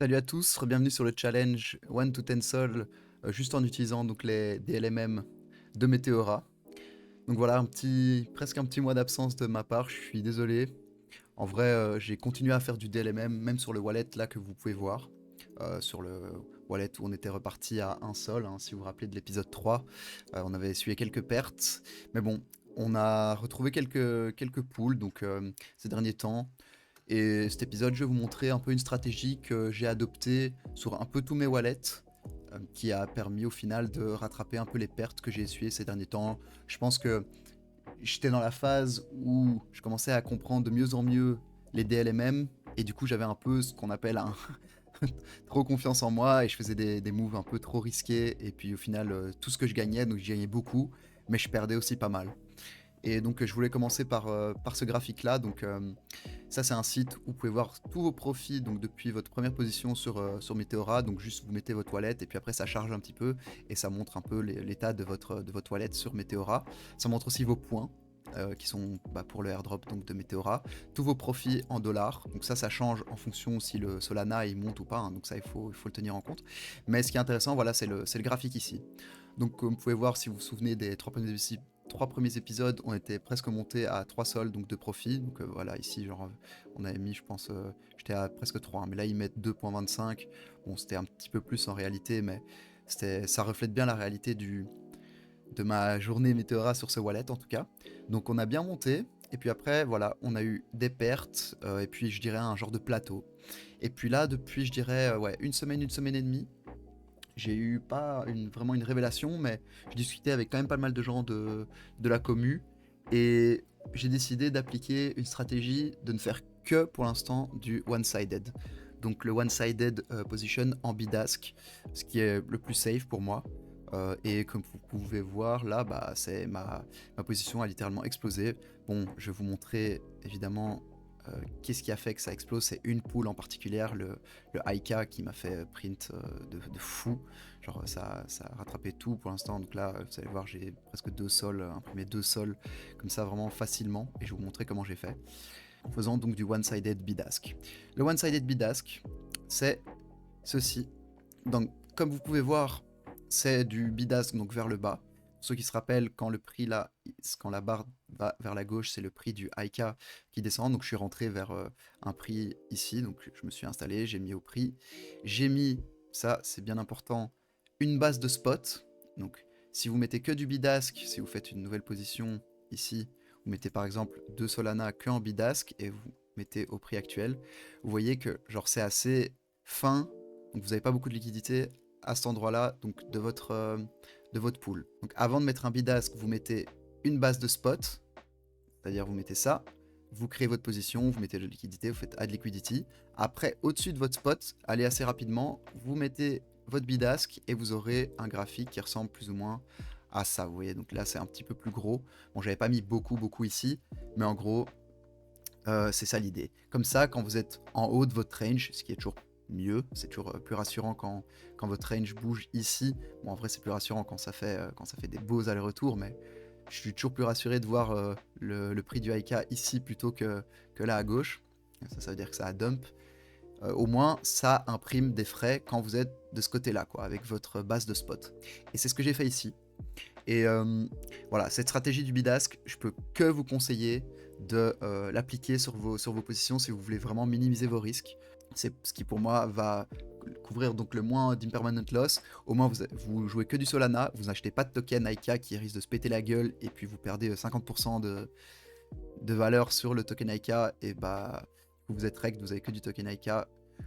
Salut à tous, bienvenue sur le challenge One to Ten Sol, juste en utilisant donc les DLMM de Meteora. Donc voilà, presque un petit mois d'absence de ma part, je suis désolé. En vrai, j'ai continué à faire du DLMM, même sur le wallet là que vous pouvez voir. Sur le wallet où on était reparti à un sol, hein, si vous vous rappelez de l'épisode 3. On avait essuyé quelques pertes. Mais bon, on a retrouvé quelques pools donc, ces derniers temps. Et cet épisode, je vais vous montrer un peu une stratégie que j'ai adoptée sur un peu tous mes wallets, qui a permis au final de rattraper un peu les pertes que j'ai essuyées ces derniers temps. Je pense que j'étais dans la phase où je commençais à comprendre de mieux en mieux les DLMM, et du coup j'avais un peu ce qu'on appelle un trop confiance en moi, et je faisais des moves un peu trop risqués, et puis au final tout ce que je gagnais, donc je gagnais beaucoup, mais je perdais aussi pas mal. Et donc je voulais commencer par ce graphique-là. Donc ça c'est un site où vous pouvez voir tous vos profits donc depuis votre première position sur Meteora. Donc juste vous mettez votre wallet et puis après ça charge un petit peu et ça montre un peu l'état de votre wallet sur Meteora. Ça montre aussi vos points. Qui sont pour le airdrop donc de Meteora, tous vos profits en dollars, donc ça change en fonction si le Solana il monte ou pas, hein, donc ça il faut le tenir en compte. Mais ce qui est intéressant, voilà, c'est le graphique ici. Donc comme vous pouvez voir, si vous vous souvenez des trois premiers épisodes, on était presque monté à 3 sols, donc de profit. Donc voilà, ici, genre, on avait mis, je pense, j'étais à presque 3, hein, mais là, ils mettent 2,25. Bon, c'était un petit peu plus en réalité, mais ça reflète bien la réalité de ma journée Meteora sur ce wallet, en tout cas. Donc on a bien monté, et puis après, voilà, on a eu des pertes, et puis je dirais un genre de plateau. Et puis là, depuis, je dirais, ouais, une semaine et demie, j'ai eu pas vraiment une révélation, mais j'ai discuté avec quand même pas mal de gens de la commu, et j'ai décidé d'appliquer une stratégie de ne faire que pour l'instant du one-sided. Donc le one-sided position en bidask, ce qui est le plus safe pour moi. Et comme vous pouvez voir là, c'est ma position a littéralement explosé. Bon, je vais vous montrer évidemment qu'est-ce qui a fait que ça explose. C'est une pool en particulier, le IK, qui m'a fait print de fou. Genre ça a rattrapé tout pour l'instant. Donc là, vous allez voir, j'ai presque deux sols, imprimé deux sols comme ça vraiment facilement. Et je vais vous montrer comment j'ai fait. En faisant donc du one-sided bidask. Le one-sided bidask, c'est ceci. Donc comme vous pouvez voir, c'est du bidask donc vers le bas. Pour ceux qui se rappellent, quand la barre va vers la gauche, c'est le prix du IK qui descend. Donc je suis rentré vers un prix ici. Donc je me suis installé, j'ai mis au prix. J'ai mis, ça c'est bien important, une base de spot. Donc si vous mettez que du bidask, si vous faites une nouvelle position ici, vous mettez par exemple 2 Solana que en bidask et vous mettez au prix actuel, vous voyez que genre c'est assez fin, donc vous n'avez pas beaucoup de liquidité à cet endroit-là, donc de votre pool. Donc avant de mettre un bidask, vous mettez une base de spot, c'est-à-dire vous mettez ça, vous créez votre position, vous mettez de la liquidité, vous faites add liquidity. Après, au-dessus de votre spot, allez assez rapidement, vous mettez votre bidask et vous aurez un graphique qui ressemble plus ou moins à ça. Vous voyez, donc là c'est un petit peu plus gros. Bon, j'avais pas mis beaucoup ici, mais en gros, c'est ça l'idée. Comme ça, quand vous êtes en haut de votre range, ce qui est toujours mieux, c'est toujours plus rassurant quand votre range bouge ici. Bon, en vrai, c'est plus rassurant quand ça fait des beaux allers-retours, mais je suis toujours plus rassuré de voir le prix du IK ici plutôt que là à gauche. Ça veut dire que ça a dump. Au moins, ça imprime des frais quand vous êtes de ce côté-là, quoi, avec votre base de spot. Et c'est ce que j'ai fait ici. Et voilà, cette stratégie du bidask, je peux que vous conseiller de l'appliquer sur vos positions si vous voulez vraiment minimiser vos risques. C'est ce qui pour moi va couvrir donc le moins d'impermanent loss. Au moins vous jouez que du Solana, vous n'achetez pas de token IK qui risque de se péter la gueule et puis vous perdez 50% de valeur sur le token IK, et vous êtes rect, vous avez que du token IK,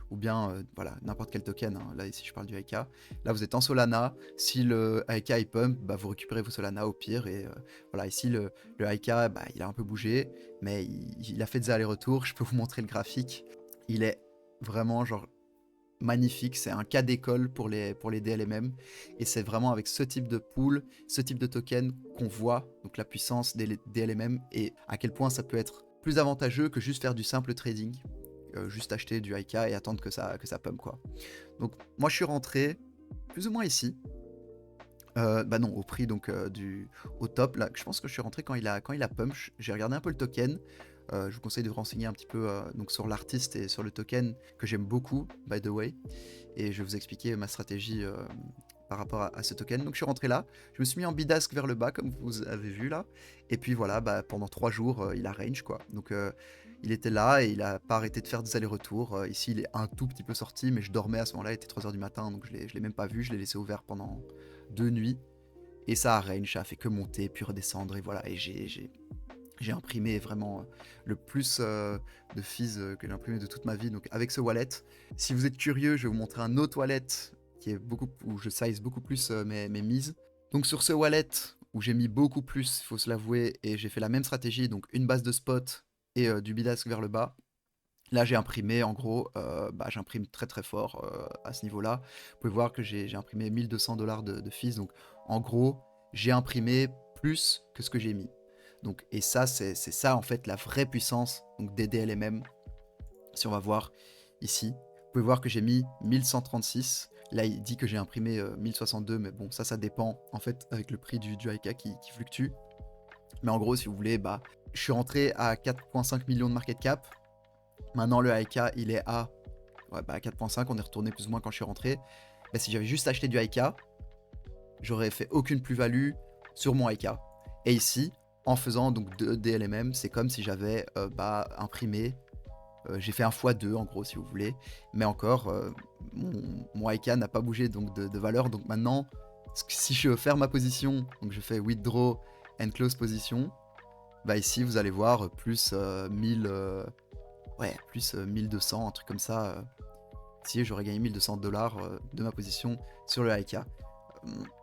ou bien voilà, n'importe quel token, hein. Là ici je parle du IK. Là vous êtes en Solana, si le IK il pump, vous récupérez vos Solana au pire, et voilà, ici le IK il a un peu bougé, mais il a fait des allers-retours. Je peux vous montrer le graphique, il est vraiment genre magnifique, c'est un cas d'école pour les DLMM, et c'est vraiment avec ce type de pool, ce type de token qu'on voit donc la puissance des DLMM et à quel point ça peut être plus avantageux que juste faire du simple trading, juste acheter du IK et attendre que ça pump, quoi. Donc moi je suis rentré plus ou moins ici, non, au prix donc au top là, je pense que je suis rentré quand il a pump. J'ai regardé un peu le token. Je vous conseille de vous renseigner un petit peu donc sur l'artiste et sur le token que j'aime beaucoup, by the way. Et je vais vous expliquer ma stratégie par rapport à ce token. Donc je suis rentré là, je me suis mis en bidasque vers le bas, comme vous avez vu là. Et puis voilà, bah, pendant 3 jours, il a range quoi. Donc il était là et il a pas arrêté de faire des allers-retours. Ici, il est un tout petit peu sorti, mais je dormais à ce moment-là, il était 3 h du matin, donc je l'ai même pas vu, je l'ai laissé ouvert pendant 2 nuits. Et ça a range, ça a fait que monter, puis redescendre, et voilà. Et j'ai imprimé vraiment le plus de fees que j'ai imprimé de toute ma vie, donc avec ce wallet. Si vous êtes curieux, je vais vous montrer un autre wallet qui est où je size beaucoup plus mes mises. Donc sur ce wallet où j'ai mis beaucoup plus, il faut se l'avouer, et j'ai fait la même stratégie, donc une base de spot et du bidasque vers le bas. Là, j'ai imprimé, en gros, bah, j'imprime très très fort à ce niveau-là. Vous pouvez voir que j'ai imprimé 1200 $ de fees. Donc, en gros, j'ai imprimé plus que ce que j'ai mis. Donc, et ça, c'est ça, en fait, la vraie puissance donc, des DLMM. Si on va voir ici, vous pouvez voir que j'ai mis 1136. Là, il dit que j'ai imprimé 1062, mais bon, ça dépend, en fait, avec le prix du IK qui fluctue. Mais en gros, si vous voulez, bah, je suis rentré à 4,5 millions de market cap. Maintenant, le IK, il est à 4.5. On est retourné plus ou moins quand je suis rentré. Bah, si j'avais juste acheté du IK, j'aurais fait aucune plus-value sur mon IK. Et ici, en faisant donc 2 DLMM, c'est comme si j'avais imprimé. J'ai fait un x2 en gros, si vous voulez. Mais encore, mon IK n'a pas bougé donc de valeur. Donc maintenant, si je veux faire ma position, donc je fais withdraw and close position, bah ici vous allez voir plus 1000. Plus 1200, un truc comme ça. Si j'aurais gagné 1200 $ de ma position sur le IK.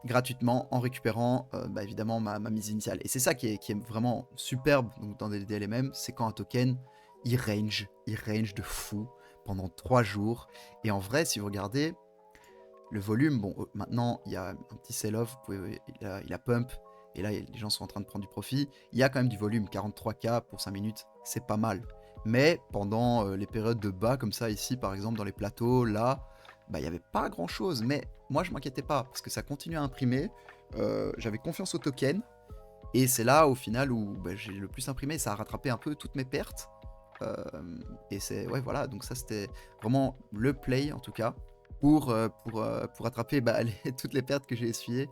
Gratuitement en récupérant évidemment ma mise initiale. Et c'est ça qui est vraiment superbe donc, dans des DLMM, c'est quand un token il range de fou pendant 3 jours. Et en vrai, si vous regardez le volume, bon, maintenant il y a un petit sell-off, il a pump, et là les gens sont en train de prendre du profit. Il y a quand même du volume, 43K pour 5 minutes, c'est pas mal. Mais pendant les périodes de bas, comme ça, ici par exemple, dans les plateaux, là, bah, il n'y avait pas grand chose. Mais moi, je m'inquiétais pas, parce que ça continue à imprimer. J'avais confiance au token, et c'est là, au final, où bah, j'ai le plus imprimé. Ça a rattrapé un peu toutes mes pertes. Et c'est, ouais, voilà, donc ça, c'était vraiment le play, en tout cas, pour attraper toutes les pertes que j'ai essuyées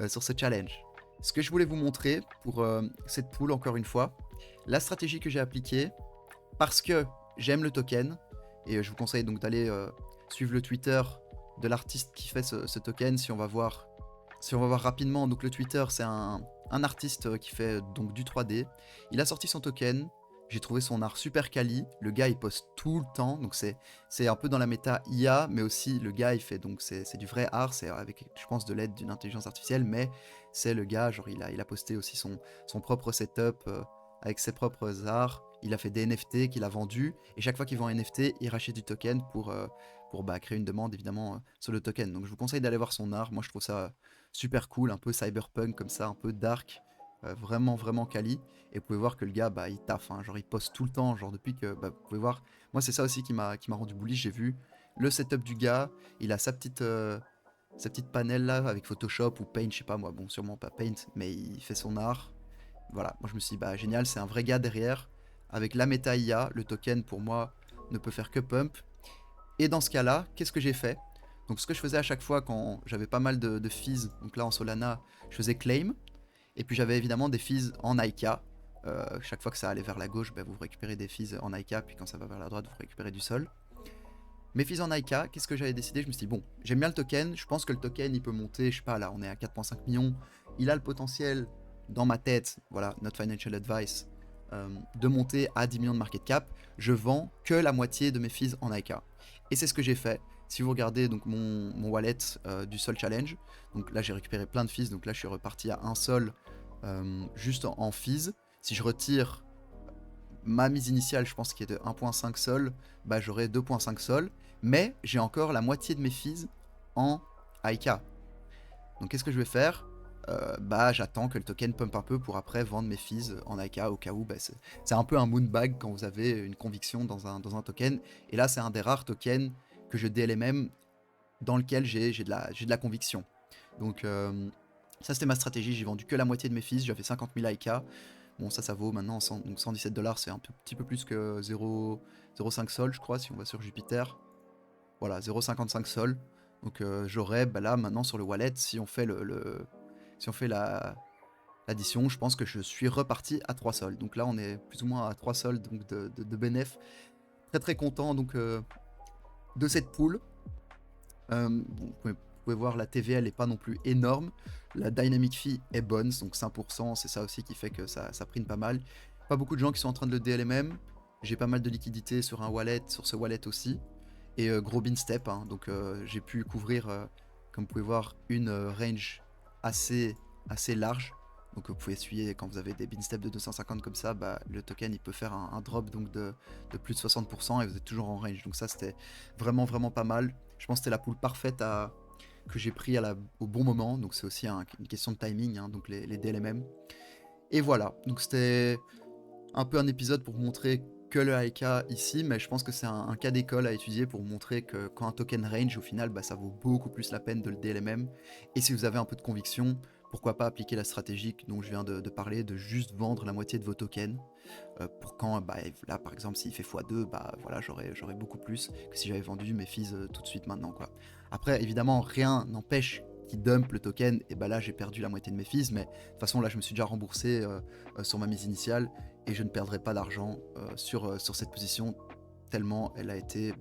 sur ce challenge. Ce que je voulais vous montrer pour cette pool, encore une fois, la stratégie que j'ai appliquée, parce que j'aime le token, et je vous conseille donc d'aller suivre le Twitter de l'artiste qui fait ce token. Si on va voir rapidement, donc le Twitter, c'est un artiste qui fait donc du 3D. Il a sorti son token. J'ai trouvé son art super quali. Le gars, il poste tout le temps. Donc c'est un peu dans la méta IA, mais aussi le gars, il fait donc c'est du vrai art. C'est avec, je pense, de l'aide d'une intelligence artificielle, mais c'est le gars, genre il a posté aussi son propre setup avec ses propres arts. Il a fait des NFT qu'il a vendus. Et chaque fois qu'il vend un NFT, il rachète du token pour créer une demande, évidemment, sur le token. Donc je vous conseille d'aller voir son art. Moi, je trouve ça super cool, un peu cyberpunk comme ça, un peu dark. Vraiment, vraiment quali. Et vous pouvez voir que le gars, bah, il taffe, hein, genre il poste tout le temps, genre depuis que, bah, vous pouvez voir, moi c'est ça aussi qui m'a rendu bullish, j'ai vu le setup du gars, il a sa petite panel là, avec Photoshop ou Paint, je sais pas moi, bon sûrement pas Paint, mais il fait son art, voilà, moi je me suis dit, bah génial, c'est un vrai gars derrière, avec la méta IA, le token pour moi ne peut faire que pump, et dans ce cas-là, qu'est-ce que j'ai fait? Donc ce que je faisais à chaque fois quand j'avais pas mal de fees, donc là en Solana, je faisais claim, et puis j'avais évidemment des fees en IK. Chaque fois que ça allait vers la gauche, bah, vous récupérez des fees en IK, puis quand ça va vers la droite, vous récupérez du sol. Mes fees en IK, qu'est-ce que j'avais décidé? Je me suis dit, bon, j'aime bien le token, je pense que le token il peut monter, je sais pas, là on est à 4,5 millions, il a le potentiel dans ma tête, voilà, not financial advice, de monter à 10 millions de market cap. Je vends que la moitié de mes fees en IK. Et c'est ce que j'ai fait. Si vous regardez donc mon wallet du Sol Challenge, donc là j'ai récupéré plein de fees, donc là je suis reparti à un sol juste en fees. Si je retire ma mise initiale, je pense qui est de 1.5 sol, bah j'aurai 2.5 sol, mais j'ai encore la moitié de mes fees en IK. Donc qu'est-ce que je vais faire? Bah j'attends que le token pump un peu pour après vendre mes fees en IK au cas où bah, c'est un peu un moonbag quand vous avez une conviction dans un token. Et là c'est un des rares tokens que je DLMM dans lequel j'ai de la conviction. Donc ça c'était ma stratégie, j'ai vendu que la moitié de mes fees, j'avais 50 000 IK. Bon, ça vaut maintenant, donc 117 $, c'est un petit peu plus que 0,05 sol, je crois, si on va sur Jupiter. Voilà, 0,55 sol. Donc j'aurais, bah là, maintenant sur le wallet, si on fait si on fait l'addition, je pense que je suis reparti à 3 sols. Donc là, on est plus ou moins à 3 sols donc de bénéf. Très très content donc de cette pool. Vous pouvez voir, la TVL n'est pas non plus énorme. La dynamic fee est bonne, donc 5%, c'est ça aussi qui fait que ça prime pas mal. Pas beaucoup de gens qui sont en train de le DLMM. J'ai pas mal de liquidités sur un wallet, sur ce wallet aussi. Et gros bin step, hein, donc j'ai pu couvrir, comme vous pouvez voir, une range assez large. Donc vous pouvez essuyer, quand vous avez des bin steps de 250 comme ça, bah, le token il peut faire un drop donc de plus de 60% et vous êtes toujours en range. Donc ça c'était vraiment pas mal. Je pense que c'était la pool parfaite que j'ai pris au bon moment. Donc c'est aussi une question de timing, hein, donc les DLMM. Et voilà, donc c'était un peu un épisode pour vous montrer que le IK ici, mais je pense que c'est un cas d'école à étudier pour vous montrer que quand un token range, au final, bah, ça vaut beaucoup plus la peine de le DLMM. Et si vous avez un peu de conviction, pourquoi pas appliquer la stratégie dont je viens de parler, de juste vendre la moitié de vos tokens, pour quand, bah, là par exemple, s'il fait x2, bah voilà, j'aurais beaucoup plus que si j'avais vendu mes fees tout de suite maintenant, quoi. Après, évidemment, rien n'empêche qu'il dump le token, et bah là j'ai perdu la moitié de mes fees, mais de toute façon là je me suis déjà remboursé sur ma mise initiale, et je ne perdrai pas d'argent sur cette position, tellement elle a été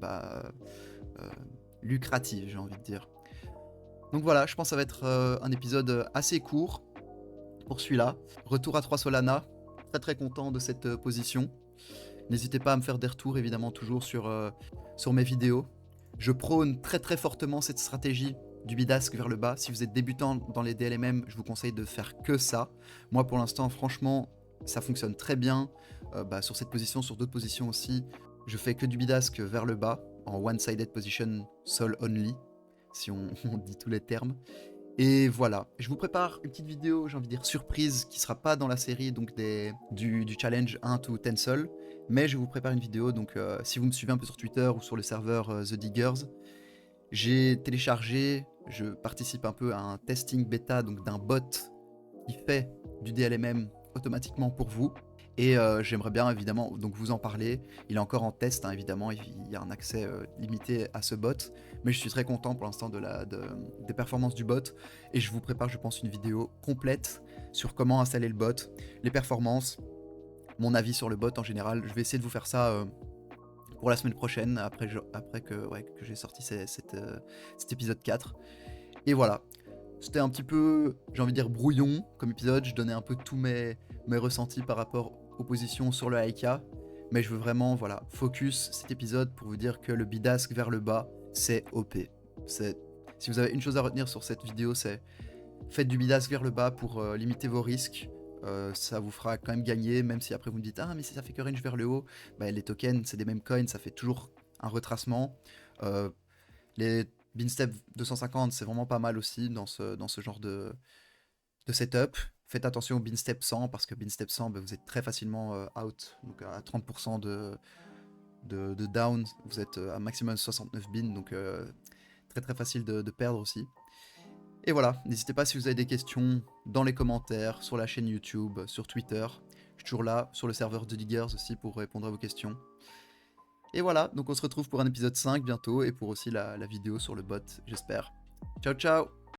lucrative, j'ai envie de dire. Donc voilà, je pense que ça va être un épisode assez court pour celui-là. Retour à 3 Solana, très content de cette position. N'hésitez pas à me faire des retours, évidemment, toujours sur mes vidéos. Je prône très fortement cette stratégie du bid-ask vers le bas. Si vous êtes débutant dans les DLMM, je vous conseille de faire que ça. Moi, pour l'instant, franchement, ça fonctionne très bien. Sur cette position, sur d'autres positions aussi, je fais que du bid-ask vers le bas, en one-sided position, sol only, si on dit tous les termes. Et voilà, je vous prépare une petite vidéo, j'ai envie de dire surprise, qui sera pas dans la série donc du challenge 1 to 10 sol, mais je vous prépare une vidéo, donc si vous me suivez un peu sur Twitter ou sur le serveur The Diggers, j'ai téléchargé, je participe un peu à un testing bêta donc d'un bot qui fait du DLMM automatiquement pour vous. Et j'aimerais bien évidemment donc vous en parler. Il est encore en test, hein, évidemment, il y a un accès limité à ce bot, mais je suis très content pour l'instant des performances du bot, et je vous prépare, je pense, une vidéo complète sur comment installer le bot, les performances, mon avis sur le bot en général. Je vais essayer de vous faire ça pour la semaine prochaine, après que j'ai sorti cet épisode 4. Et voilà, c'était un petit peu, j'ai envie de dire, brouillon comme épisode. Je donnais un peu tous mes ressentis par rapport aux positions sur le IK. Mais je veux vraiment, voilà, focus cet épisode pour vous dire que le bid-ask vers le bas, c'est OP. Si vous avez une chose à retenir sur cette vidéo, c'est faites du bid-ask vers le bas pour limiter vos risques. Ça vous fera quand même gagner, même si après vous me dites ah mais si ça fait que range vers le haut, bah, les tokens c'est des mêmes coins, ça fait toujours un retracement. Les Binstep 250 c'est vraiment pas mal aussi dans ce genre de setup. Faites attention au Binstep 100 parce que Binstep 100 bah, vous êtes très facilement out, donc à 30% de down, vous êtes à maximum 69 bin, donc très facile de perdre aussi. Et voilà, n'hésitez pas si vous avez des questions dans les commentaires, sur la chaîne YouTube, sur Twitter. Je suis toujours là, sur le serveur de Diggers aussi pour répondre à vos questions. Et voilà, donc on se retrouve pour un épisode 5 bientôt et pour aussi la vidéo sur le bot, j'espère. Ciao ciao!